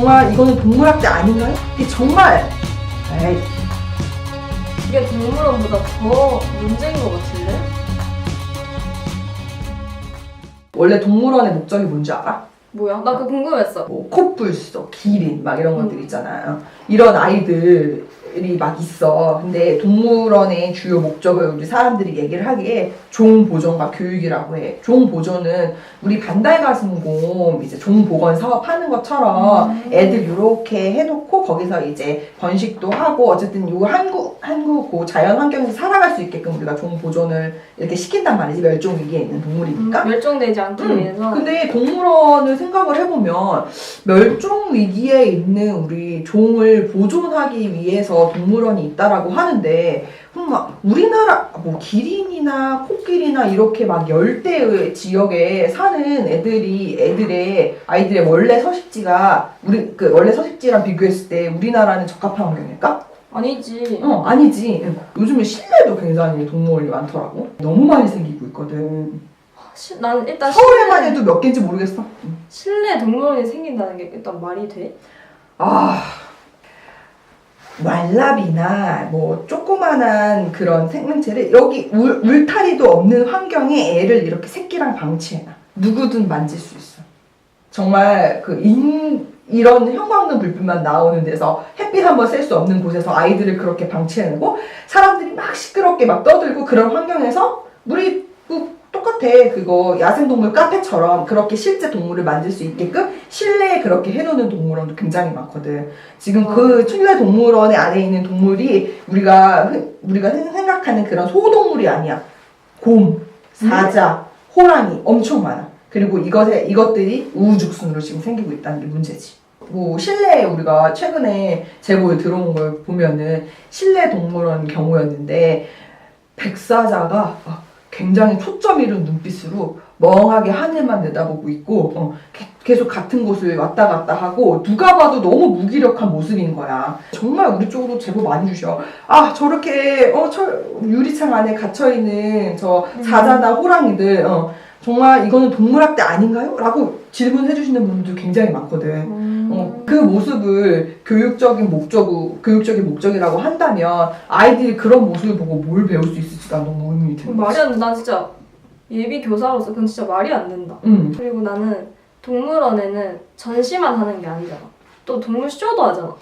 정말 이거는 동물학대 아닌가요? 이게 정말 에이. 이게 동물원보다 더 문제인 것 같은데? 원래 동물원의 목적이 뭔지 알아? 뭐야? 나 그거 궁금했어. 뭐 콧불소, 기린 막 이런 것들 있잖아요. 이런 아이들이 막 있어. 근데 동물원의 주요 목적을 우리 사람들이 얘기를 하기에 종보존과 교육이라고 해. 종보존은 우리 반달가슴곰 이제 종보건 사업 하는 것처럼 애들 요렇게 해놓고 거기서 이제 번식도 하고 어쨌든 요 한국 그 자연 환경에서 살아갈 수 있게끔 우리가 종보존을 이렇게 시킨단 말이지. 멸종 위기에 있는 동물이니까. 멸종되지 않기 위해서. 근데 동물원을 생각을 해보면 멸종 위기에 있는 우리 종을 보존하기 위해서 동물원이 있다라고 하는데 막 우리나라 뭐 기린이나 코끼리나 이렇게 막 열대 지역에 사는 아이들의 원래 서식지가 우리 그 원래 서식지랑 비교했을 때 우리나라는 적합한 환경일까? 아니지. 아니지. 요즘에 실내도 굉장히 동물이 많더라고. 너무 많이 생기고 있거든. 난 일단 서울에만 해도 몇 개인지 모르겠어. 실내 동물원이 생긴다는 게 일단 말이 돼? 왈라비나 뭐 조그만한 그런 생명체를 여기 울타리도 없는 환경에 애를 이렇게 새끼랑 방치해놔. 누구든 만질 수 있어. 정말 이런 형광등 불빛만 나오는 데서 햇빛 한번 쐴 수 없는 곳에서 아이들을 그렇게 방치해놓고 사람들이 막 시끄럽게 막 떠들고 그런 환경에서 우리 똑같아. 그거 야생동물 카페처럼 그렇게 실제 동물을 만질 수 있게끔 실내에 그렇게 해놓는 동물원도 굉장히 많거든. 지금 그 실내 동물원에 안에 있는 동물이 우리가 생각하는 그런 소동물이 아니야. 곰, 사자, 호랑이 엄청 많아. 그리고 이것들이 우후죽순으로 지금 생기고 있다는 게 문제지. 뭐 실내에 우리가 최근에 제보에 들어온 걸 보면은 실내 동물원 경우였는데 백사자가 굉장히 초점 잃은 눈빛으로 멍하게 하늘만 내다보고 있고 계속 같은 곳을 왔다 갔다 하고 누가 봐도 너무 무기력한 모습인 거야. 정말 우리 쪽으로 제보 많이 주셔. 저렇게 유리창 안에 gat혀있는 저 사자나 호랑이들 정말 이거는 동물학대 아닌가요? 라고 질문해 주시는 분들도 굉장히 많거든. 그 모습을 교육적인 목적이라고 한다면 아이들이 그런 모습을 보고 뭘 배울 수 있을지가 너무 의문이 드는 거지. 말이 안 돼. 나 진짜 예비 교사로서 그건 진짜 말이 안 된다. 그리고 나는 동물원에는 전시만 하는 게 아니잖아. 또 동물 쇼도 하잖아.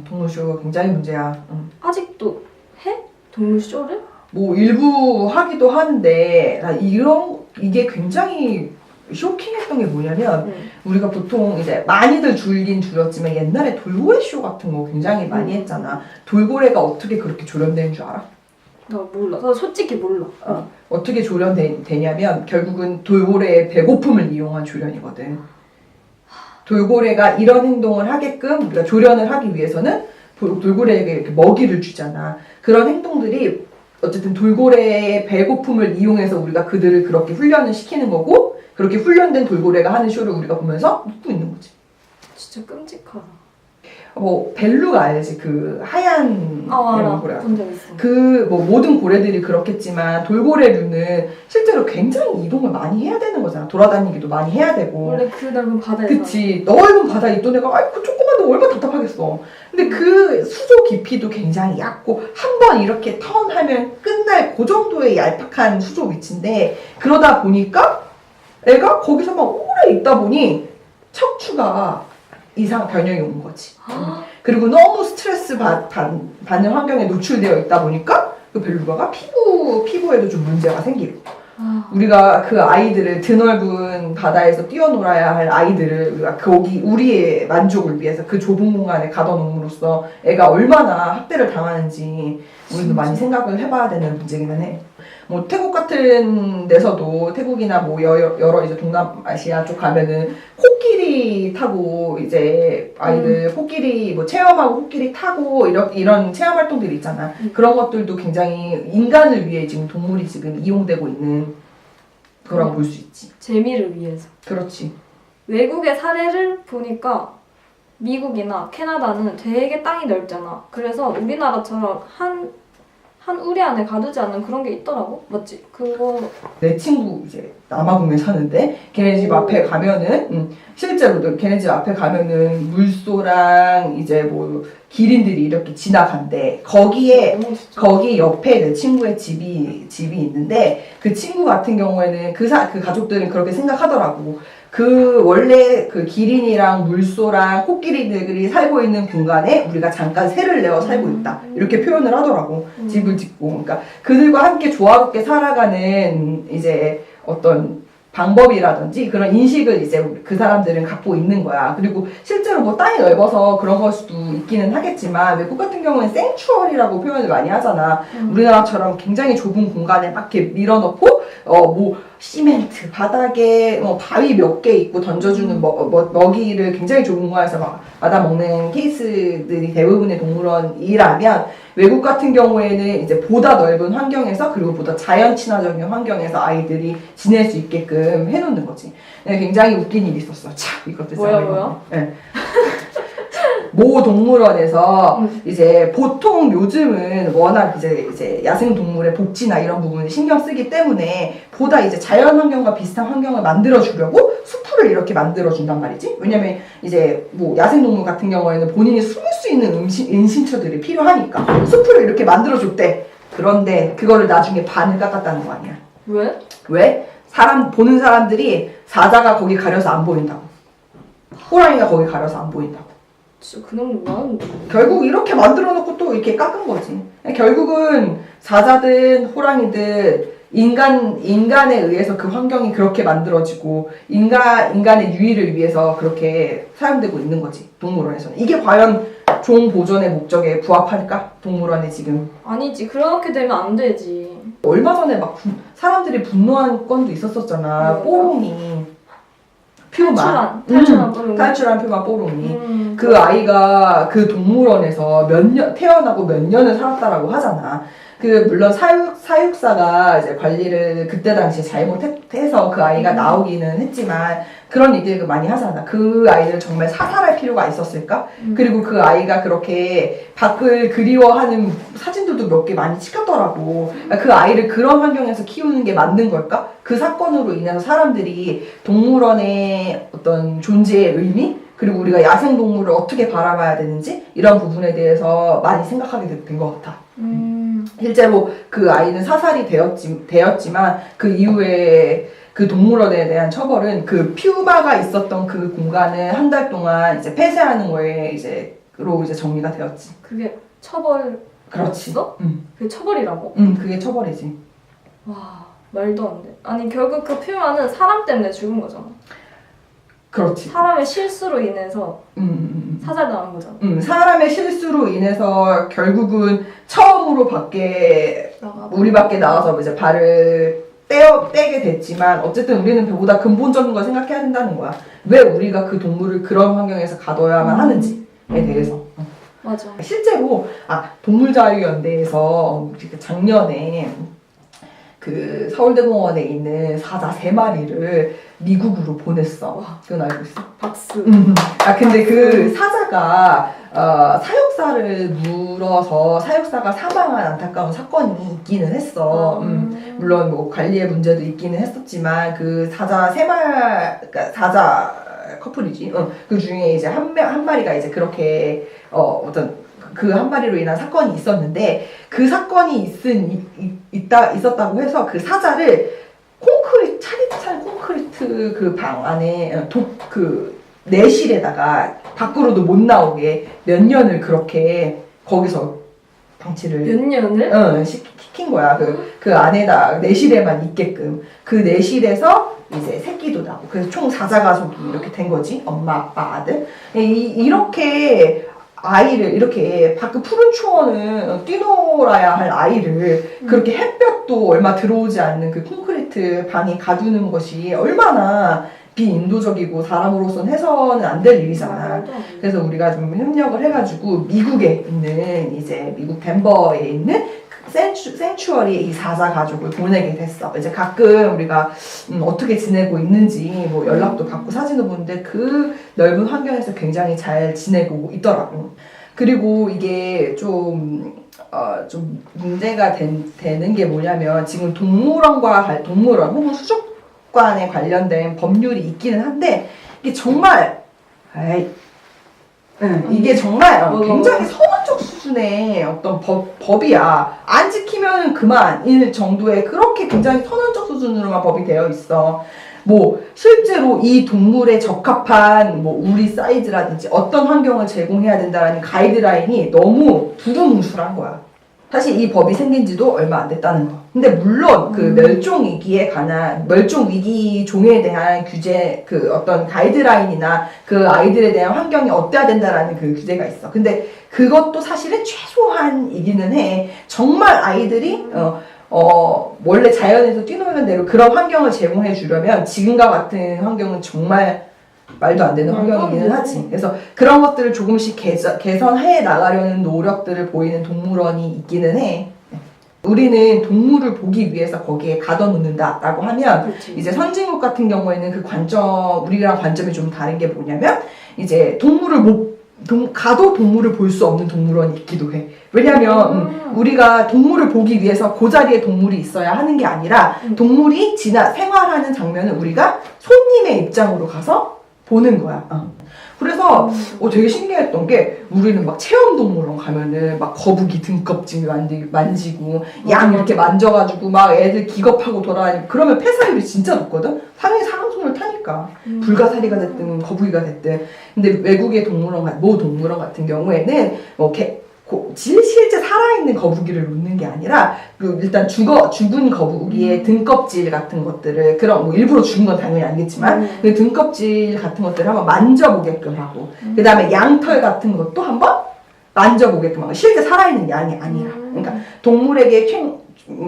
동물 쇼가 굉장히 문제야. 아직도 해? 동물 쇼를? 뭐 일부 하기도 하는데 이게 굉장히 쇼킹했던 게 뭐냐면 우리가 보통 이제 많이들 줄었지만 옛날에 돌고래 쇼 같은 거 굉장히 많이 했잖아. 돌고래가 어떻게 그렇게 조련되는 줄 알아? 나 몰라. 나 솔직히 몰라. 어떻게 조련되냐면 결국은 돌고래의 배고픔을 이용한 조련이거든. 돌고래가 이런 행동을 하게끔 우리가 조련을 하기 위해서는 돌고래에게 이렇게 먹이를 주잖아. 그런 행동들이 어쨌든 돌고래의 배고픔을 이용해서 우리가 그들을 그렇게 훈련을 시키는 거고 그렇게 훈련된 돌고래가 하는 쇼를 우리가 보면서 웃고 있는 거지. 진짜 끔찍하다. 벨루가 알지? 그 하얀 알아. 고래. 본 적 있어. 모든 고래들이 그렇겠지만 돌고래류는 실제로 굉장히 이동을 많이 해야 되는 거잖아. 돌아다니기도 많이 해야 되고. 원래 그 넓은 바다에서. 그치. 넓은 바다에 있던 애가 그 조그만데 얼마나 답답하겠어. 근데 그 수조 깊이도 굉장히 얕고 한 번 이렇게 턴하면 끝날 그 정도의 얄팍한 수조 위치인데 그러다 보니까 애가 거기서 막 오래 있다 보니 척추가 이상 변형이 온 거지. 그리고 너무 스트레스 받는 환경에 노출되어 있다 보니까 그 벨루가가 피부에도 좀 문제가 생기고 우리가 그 아이들을 드넓은 바다에서 뛰어놀아야 할 아이들을 우리가 우리의 만족을 위해서 그 좁은 공간에 가둬놓음으로써 애가 얼마나 학대를 당하는지 우리도 많이 생각을 해봐야 되는 문제기는 해. 뭐 태국 같은 데서도 태국이나 뭐 여러 이제 동남아시아 쪽 가면은 코끼리 타고 이제 아이들 코끼리 뭐 체험하고 코끼리 타고 이런 체험 활동들이 있잖아. 그런 것들도 굉장히 인간을 위해 지금 동물이 지금 이용되고 있는 거라고 볼 수 있지. 재미를 위해서. 그렇지. 외국의 사례를 보니까 미국이나 캐나다는 되게 땅이 넓잖아. 그래서 우리나라처럼 한 한 우리 안에 가두지 않는 그런 게 있더라고. 맞지? 그거 내 친구 이제 남아공에 사는데 걔네 집 앞에 가면은 실제로도 걔네 집 앞에 가면은 물소랑 이제 뭐 기린들이 이렇게 지나간대. 거기에 너무 진짜. 거기 옆에 내 친구의 집이 있는데 그 친구 같은 경우에는 그 가족들은 그렇게 생각하더라고. 그 원래 그 기린이랑 물소랑 코끼리들이 살고 있는 공간에 우리가 잠깐 새를 내어 살고 있다 이렇게 표현을 하더라고. 집을 짓고. 그러니까 그들과 함께 조화롭게 살아가는 이제 어떤 방법이라든지 그런 인식을 이제 그 사람들은 갖고 있는 거야. 그리고 실제로 뭐 땅이 넓어서 그런 걸 수도 있기는 하겠지만 외국 같은 경우는 생추얼이라고 표현을 많이 하잖아. 우리나라처럼 굉장히 좁은 공간에 막 이렇게 밀어넣고 뭐 시멘트 바닥에 뭐 바위 몇 개 있고 던져주는 먹이를 굉장히 좁은 공간에서 막 받아 먹는 케이스들이 대부분의 동물원이라면 외국 같은 경우에는 이제 보다 넓은 환경에서 그리고 보다 자연 친화적인 환경에서 아이들이 지낼 수 있게끔 해놓는 거지. 굉장히 웃긴 일이 있었어. 참 이것도 뭐야? 네. 모 동물원에서 이제 보통 요즘은 워낙 이제 야생 동물의 복지나 이런 부분을 신경 쓰기 때문에 보다 이제 자연 환경과 비슷한 환경을 만들어 주려고 숲을 이렇게 만들어 준단 말이지. 왜냐면 이제 뭐 야생 동물 같은 경우에는 본인이 숨을 수 있는 은신처들이 필요하니까 숲을 이렇게 만들어 줬대. 그런데 그거를 나중에 반을 깎았다는 거 아니야. 왜? 왜? 보는 사람들이 사자가 거기 가려서 안 보인다고. 호랑이가 거기 가려서 안 보인다고. 진짜 그냥 나는 결국 이렇게 만들어 놓고 또 이렇게 깎은 거지. 결국은 사자든 호랑이든 인간에 의해서 그 환경이 그렇게 만들어지고 인간의 유의를 위해서 그렇게 사용되고 있는 거지. 동물원에서는. 이게 과연 종 보존의 목적에 부합할까? 동물원에 지금. 아니지. 그렇게 되면 안 되지. 얼마 전에 막 사람들이 분노한 건도 있었었잖아. 뽀롱이. 퓨마. 탈출한 퓨마 뽀롱이. 그 아이가 그 동물원에서 태어나고 몇 년을 살았다라고 하잖아. 물론 사육사가 이제 관리를 그때 당시에 잘못해서 그 아이가 나오기는 했지만 그런 얘기를 많이 하잖아. 그 아이를 정말 사살할 필요가 있었을까? 그리고 그 아이가 그렇게 밖을 그리워하는 사진들도 몇 개 많이 찍혔더라고. 그러니까 그 아이를 그런 환경에서 키우는 게 맞는 걸까? 그 사건으로 인해서 사람들이 동물원의 어떤 존재의 의미? 그리고 우리가 야생동물을 어떻게 바라봐야 되는지 이런 부분에 대해서 많이 생각하게 된 것 같아. 실제로 그 아이는 사살이 되었지만 그 이후에 그 동물원에 대한 처벌은 그 퓨마가 있었던 그 공간을 한 달 동안 이제 폐쇄하는 거에 이제로 정리가 되었지. 그게 처벌. 그렇지. 그게 처벌이라고? 그게 처벌이지. 와, 말도 안 돼. 아니 결국 그 퓨마는 사람 때문에 죽은 거잖아. 그렇지. 사람의 실수로 인해서 사살당한 거잖아. 사람의 실수로 인해서 결국은 처음으로 우리 밖에 나가서 이제 발을 떼게 됐지만 어쨌든 우리는 그보다 근본적인 걸 생각해야 된다는 거야. 왜 우리가 그 동물을 그런 환경에서 가둬야만 하는지에 대해서. 맞아. 실제로 동물자유연대에서 작년에 그 서울대공원에 있는 사자 3마리를 미국으로 보냈어. 와. 그건 알고 있어? 박수. 근데 그 사자가 사육사를 물어서 사육사가 사망한 안타까운 사건이 있기는 했어. 물론 뭐 관리의 문제도 있기는 했었지만 그 사자 그러니까 사자 커플이지. 그 중에 이제 한 마리가 이제 그렇게 어떤 그 한 마리로 인한 사건이 있었는데 그 사건이 있었다고 해서 그 사자를 차디찬 콘크리트 그 방 안에 그 내실에다가 밖으로도 못 나오게 몇 년을 그렇게 거기서 방치를 몇 년을? 시킨 거야. 그 안에다 내실에만 있게끔. 그 내실에서 이제 새끼도 나고. 그래서 총 4자가족이 이렇게 된 거지. 엄마, 아빠, 아들. 이렇게 아이를 이렇게 밖 푸른 초원을 뛰놀아야 할 아이를 그렇게 햇볕도 얼마 들어오지 않는 그 콘크리트 방에 가두는 것이 얼마나 비인도적이고 사람으로서는 해서는 안 될 일이잖아. 그래서 우리가 좀 협력을 해가지고 미국에 있는 이제 미국 덴버에 있는 생추어리에 이 사자 가족을 보내게 됐어. 이제 가끔 우리가 어떻게 지내고 있는지 뭐 연락도 받고 사진도 보는데 그 넓은 환경에서 굉장히 잘 지내고 있더라고. 그리고 이게 좀 좀 문제가 되는 게 뭐냐면 지금 동물원 혹은 수족관에 관련된 법률이 있기는 한데 이게 정말 이게 정말 굉장히 선언적 수준의 어떤 법이야. 안 지키면 그만일 정도의 그렇게 굉장히 선언적 수준으로만 법이 되어 있어. 뭐 실제로 이 동물에 적합한 뭐 우리 사이즈라든지 어떤 환경을 제공해야 된다라는 가이드라인이 너무 두루뭉술한 거야. 사실 이 법이 생긴 지도 얼마 안 됐다는 거. 근데 물론 그 멸종위기에 관한 멸종위기 종에 대한 규제 그 어떤 가이드라인이나 그 아이들에 대한 환경이 어때야 된다라는 그 규제가 있어. 근데 그것도 사실은 최소한이기는 해. 정말 아이들이 원래 자연에서 뛰노는 대로 그런 환경을 제공해 주려면 지금과 같은 환경은 정말 말도 안 되는 환경이기는 하지. 그래서 그런 것들을 조금씩 개선해 나가려는 노력들을 보이는 동물원이 있기는 해. 우리는 동물을 보기 위해서 거기에 가둬놓는다라고 하면 그치. 이제 선진국 같은 경우에는 그 관점, 우리랑 관점이 좀 다른 게 뭐냐면 이제 가도 동물을 볼 수 없는 동물원이 있기도 해. 왜냐면 우리가 동물을 보기 위해서 그 자리에 동물이 있어야 하는 게 아니라 동물이 생활하는 장면을 우리가 손님의 입장으로 가서 보는 거야. 그래서 되게 신기했던 게 우리는 막 체험동물원 가면은 막 거북이 등껍질 만지고 양 이렇게 만져가지고 막 애들 기겁하고 돌아다니고 그러면 폐사율이 진짜 높거든? 당연히 사람 손을 타니까 불가사리가 됐든 거북이가 됐든. 근데 외국의 모 동물원 같은 경우에는 실제 살아있는 거북이를 놓는 게 아니라 일단 죽은 거북이의 등껍질 같은 것들을 그런 뭐 일부러 죽은 건 당연히 아니겠지만 그 등껍질 같은 것들을 한번 만져보게끔 하고 그 다음에 양털 같은 것도 한번 만져보게끔 하고 실제 살아있는 양이 아니라 그러니까 동물에게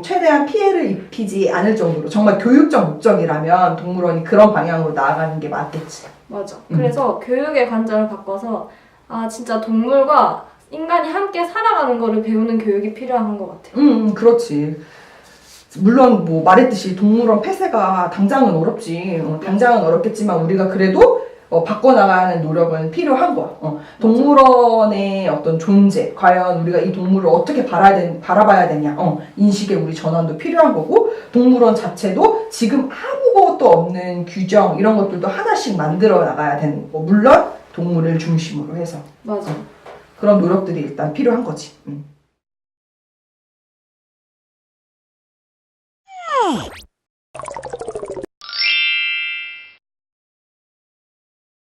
최대한 피해를 입히지 않을 정도로 정말 교육적 목적이라면 동물원이 그런 방향으로 나아가는 게 맞겠지. 맞아. 그래서 교육의 관점을 바꿔서 진짜 동물과 인간이 함께 살아가는 거를 배우는 교육이 필요한 것 같아요. 그렇지. 물론 뭐 말했듯이 동물원 폐쇄가 당장은 어렵지. 당장은 어렵겠지만 우리가 그래도 바꿔나가는 노력은 필요한 거야. 동물원의 어떤 존재, 과연 우리가 이 동물을 어떻게 바라봐야 되냐, 인식의 우리 전환도 필요한 거고, 동물원 자체도 지금 아무것도 없는 규정 이런 것들도 하나씩 만들어 나가야 되는 거. 물론 동물을 중심으로 해서. 맞아. 그런 노력들이 일단 필요한 거지.